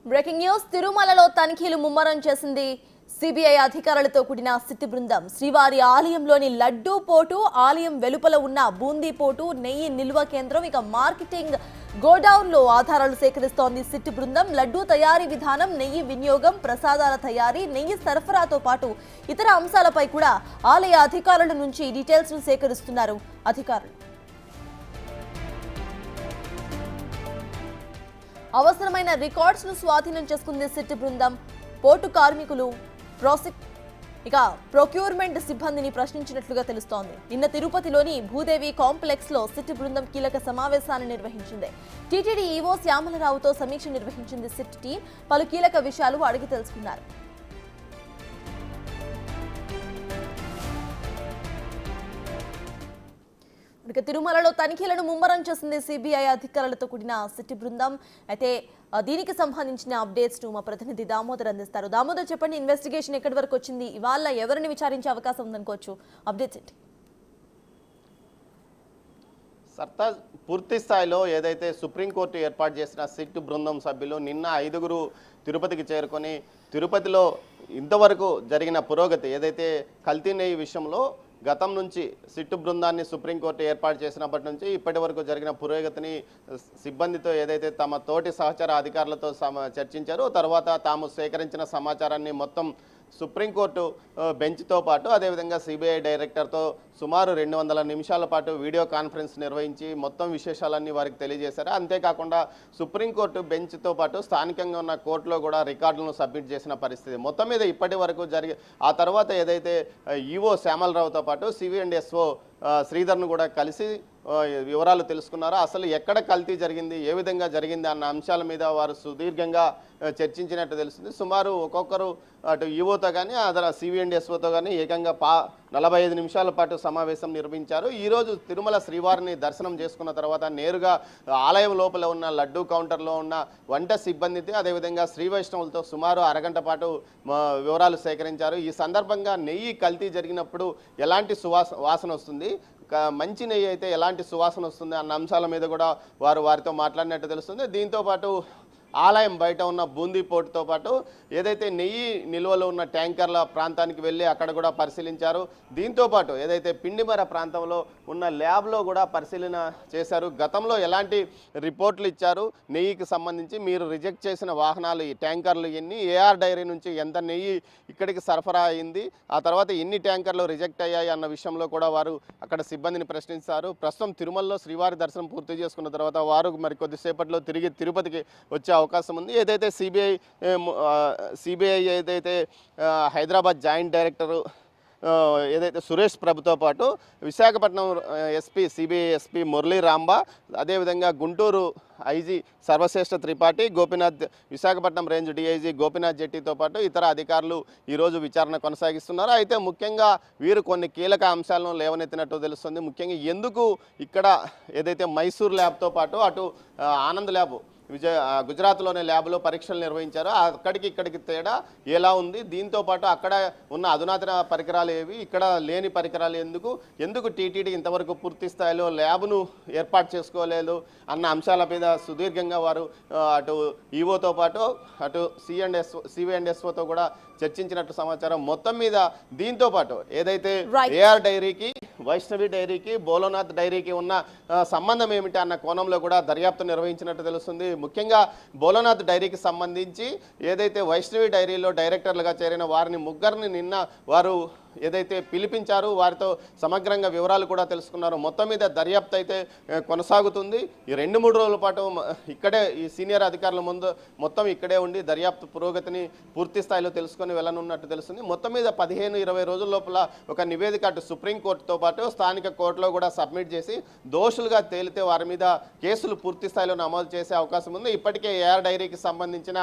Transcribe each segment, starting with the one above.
Breaking news తిరుమలలో తనిఖీలు ముమ్మరం చేసింది సిబిఐ అధికారులతో కూడిన సిట్ బృందం. శ్రీవారి ఆలయంలోని లడ్డూ పోటు, ఆలయం వెలుపల ఉన్న బూందీ పోటు, నెయ్యి నిల్వ కేంద్రం, ఇక మార్కెటింగ్ గోడౌన్ లో ఆధారాలు సేకరిస్తోంది సిట్ బృందం. లడ్డూ తయారీ విధానం, నెయ్యి వినియోగం, ప్రసాదాల తయారీ, నెయ్యి సరఫరాతో పాటు ఇతర అంశాలపై కూడా ఆలయ అధికారుల నుంచి డీటెయిల్స్ ను సేకరిస్తున్నారు అధికారులు. అవసరమైన రికార్డ్స్ ను స్వాధీనం చేసుకుంది సిట్ బృందం. పోర్టు కార్మికులు, ప్రొక్యూర్మెంట్ సిబ్బందిని ప్రశ్నించినట్లుగా తెలుస్తోంది. నిన్న తిరుపతిలోని భూదేవి కాంప్లెక్స్ లో సిట్ బృందం కీలక సమావేశాన్ని నిర్వహించింది. టీటీడీ ఈవో శ్యామలరావుతో సమీక్ష నిర్వహించింది సిట్ టీం. పలు కీలక విషయాలు అడిగి తెలుసుకున్నారు. తిరుమలలో తనిఖీలను ముమ్మరం చేసింది సిబిఐ అధికారులతో కూడిన సిట్ బృందం. అయితే దీనికి సంబంధించిన అప్డేట్స్ ను మా ప్రతినిధి దామోదర్ అందిస్తారు. దామోదర్, చెప్పండి, ఇన్వెస్టిగేషన్ ఎక్కడి వరకు వచ్చింది? ఇవాళ ఎవరిని విచారించే అవకాశం ఉందనుకోవచ్చు? అప్డేట్స్ ఏంటి? సర్తాజ్, పూర్తి స్థాయిలో ఏదైతే సుప్రీంకోర్టు ఏర్పాటు చేసిన సిట్ బృందం సభ్యులు నిన్న 5 తిరుపతికి చేరుకొని తిరుపతిలో ఇంతవరకు జరిగిన పురోగతి, ఏదైతే కల్తీ నెయ్యి విషయంలో గతం నుంచి సిట్టు బృందాన్ని సుప్రీంకోర్టు ఏర్పాటు చేసినప్పటి నుంచి ఇప్పటి వరకు జరిగిన పురోగతిని సిబ్బందితో ఏదైతే తమ తోటి సహచర అధికారులతో చర్చించారో, తర్వాత తాము సేకరించిన సమాచారాన్ని మొత్తం సుప్రీంకోర్టు బెంచ్తో పాటు అదేవిధంగా సిబిఐ డైరెక్టర్తో సుమారు 200 నిమిషాల పాటు వీడియో కాన్ఫరెన్స్ నిర్వహించి మొత్తం విశేషాలన్నీ వారికి తెలియజేశారు. అంతేకాకుండా సుప్రీంకోర్టు బెంచ్తో పాటు స్థానికంగా ఉన్న కోర్టులో కూడా రికార్డులను సబ్మిట్ చేసిన పరిస్థితి. మొత్తం మీద ఇప్పటి వరకు ఆ తర్వాత ఏదైతే ఈవో శ్యామలరావుతో పాటు సివి&ఎస్ఓ శ్రీధర్ను కూడా కలిసి వివరాలు తెలుసుకున్నారో, అసలు ఎక్కడ కల్తీ జరిగింది, ఏ విధంగా జరిగింది అన్న అంశాల మీద వారు సుదీర్ఘంగా చర్చించినట్టు తెలుస్తుంది. సుమారు ఒక్కొక్కరు అటు ఈవోతో కానీ అదర్ సివి&ఎస్ఓతో కానీ ఏకంగా 45 నిమిషాల పాటు సమావేశం నిర్వహించారు. ఈరోజు తిరుమల శ్రీవారిని దర్శనం చేసుకున్న తర్వాత నేరుగా ఆలయం లోపల ఉన్న లడ్డూ కౌంటర్లో ఉన్న వంట సిబ్బందితో అదేవిధంగా శ్రీ వైష్ణవులతో సుమారు అరగంట పాటు వివరాలు సేకరించారు. ఈ సందర్భంగా నెయ్యి కల్తీ జరిగినప్పుడు ఎలాంటి వాసన వస్తుంది, మంచి నెయ్యి అయితే ఎలాంటి సువాసన వస్తుంది అన్న అంశాల మీద కూడా వారితో మాట్లాడినట్టు తెలుస్తుంది. దీంతోపాటు ఆలయం బయట ఉన్న బూందీ పోర్టుతో పాటు ఏదైతే నెయ్యి నిల్వలో ఉన్న ట్యాంకర్ల ప్రాంతానికి వెళ్ళి అక్కడ కూడా పరిశీలించారు. దీంతోపాటు ఏదైతే పిండిమర ప్రాంతంలో ఉన్న ల్యాబ్లో కూడా పరిశీలన చేశారు. గతంలో ఎలాంటి రిపోర్ట్లు ఇచ్చారు నెయ్యికి సంబంధించి, మీరు రిజెక్ట్ చేసిన వాహనాలు ఈ ట్యాంకర్లు ఎన్ని, ఏఆర్ డైరీ నుంచి ఎంత నెయ్యి ఇక్కడికి సరఫరా అయింది, ఆ తర్వాత ఎన్ని ట్యాంకర్లు రిజెక్ట్ అయ్యాయి అన్న విషయంలో కూడా వారు అక్కడ సిబ్బందిని ప్రశ్నించారు. ప్రస్తుతం తిరుమలలో శ్రీవారి దర్శనం పూర్తి చేసుకున్న తర్వాత వారు మరి కొద్దిసేపట్లో తిరిగి తిరుపతికి వచ్చే అవకాశం ఉంది. ఏదైతే సిబిఐ ఏదైతే హైదరాబాద్ జాయింట్ డైరెక్టరు ఏదైతే సురేష్ ప్రభుతో పాటు విశాఖపట్నం సిబిఐ ఎస్పీ మురళీ రాంబా, అదేవిధంగా Guntur IG Sarvashreshth Tripathi, Gopinath, Visakhapatnam range DIG Gopinath జెట్టితో పాటు ఇతర అధికారులు ఈరోజు విచారణ కొనసాగిస్తున్నారు. అయితే ముఖ్యంగా వీరు కొన్ని కీలక అంశాలను లేవనెత్తినట్టు తెలుస్తుంది. ముఖ్యంగా ఎందుకు ఇక్కడ ఏదైతే మైసూర్ ల్యాబ్తో పాటు అటు ఆనంద్ ల్యాబ్ గుజరాత్లోని ల్యాబ్లో పరీక్షలు నిర్వహించారు, అక్కడికి ఇక్కడికి తేడా ఎలా ఉంది, దీంతోపాటు అక్కడ ఉన్న అధునాతన పరికరాలు ఏవి, ఇక్కడ లేని పరికరాలు ఎందుకు టీటీడీ ఇంతవరకు పూర్తి స్థాయిలో ల్యాబ్ను ఏర్పాటు చేసుకోలేదు అన్న అంశాల మీద సుదీర్ఘంగా వారు అటు ఈవోతో పాటు అటు సివి&ఎస్ఓతో కూడా చర్చించినట్టు సమాచారం. మొత్తం మీద దీంతోపాటు ఏదైతే ఏఆర్ డైరీకి, వైష్ణవి డైరీకి, భోలోనాథ్ డైరీకి ఉన్న సంబంధం ఏమిటి అన్న కోణంలో కూడా దర్యాప్తు నిర్వహించినట్టు తెలుస్తుంది. ముఖ్యంగా భోలోనాథ్ డైరీకి సంబంధించి ఏదైతే వైష్ణవి డైరీలో డైరెక్టర్లుగా చేరిన వారిని ముగ్గురిని నిన్న వారు ఏదైతే పిలిపించారు, వారితో సమగ్రంగా వివరాలు కూడా తెలుసుకున్నారు. మొత్తం మీద దర్యాప్తు అయితే కొనసాగుతుంది. ఈ 2-3 రోజుల పాటు ఇక్కడే ఈ సీనియర్ అధికారుల ముందు మొత్తం ఇక్కడే ఉండి దర్యాప్తు పురోగతిని పూర్తి స్థాయిలో తెలుసుకొని వెళ్ళనున్నట్టు తెలుస్తుంది. మొత్తం మీద 15-20 రోజుల లోపల ఒక నివేదిక అటు సుప్రీంకోర్టుతో పాటు స్థానిక కోర్టులో కూడా సబ్మిట్ చేసి దోషులుగా తేలితే వారి మీద కేసులు పూర్తి స్థాయిలో నమోదు చేసే అవకాశం ఉంది. ఇప్పటికే ఏఆర్ డైరీకి సంబంధించిన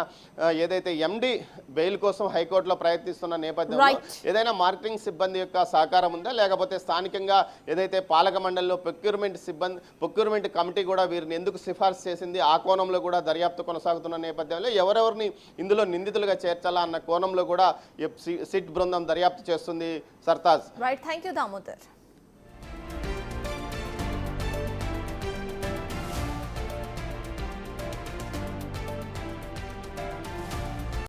ఏదైతే ఎండి బెయిల్ కోసం హైకోర్టులో ప్రయత్నిస్తున్న నేపథ్యంలో ఏదైనా మార్కెటింగ్ సిబ్బంది యొక్క సహకారం ఉందా, లేకపోతే స్థానికంగా ఏదైతే పాలక మండలిలో ప్రొక్యూర్మెంట్ కమిటీ కూడా వీరిని ఎందుకు సిఫార్సు చేసింది, ఆ కోణంలో కూడా దర్యాప్తు కొనసాగుతున్న నేపథ్యంలో ఎవరెవరిని ఇందులో నిందితులుగా చేర్చాలా అన్న కోణంలో కూడా సిట్ బృందం దర్యాప్తు చేస్తుంది. Sartaj, right, thank you Damodar.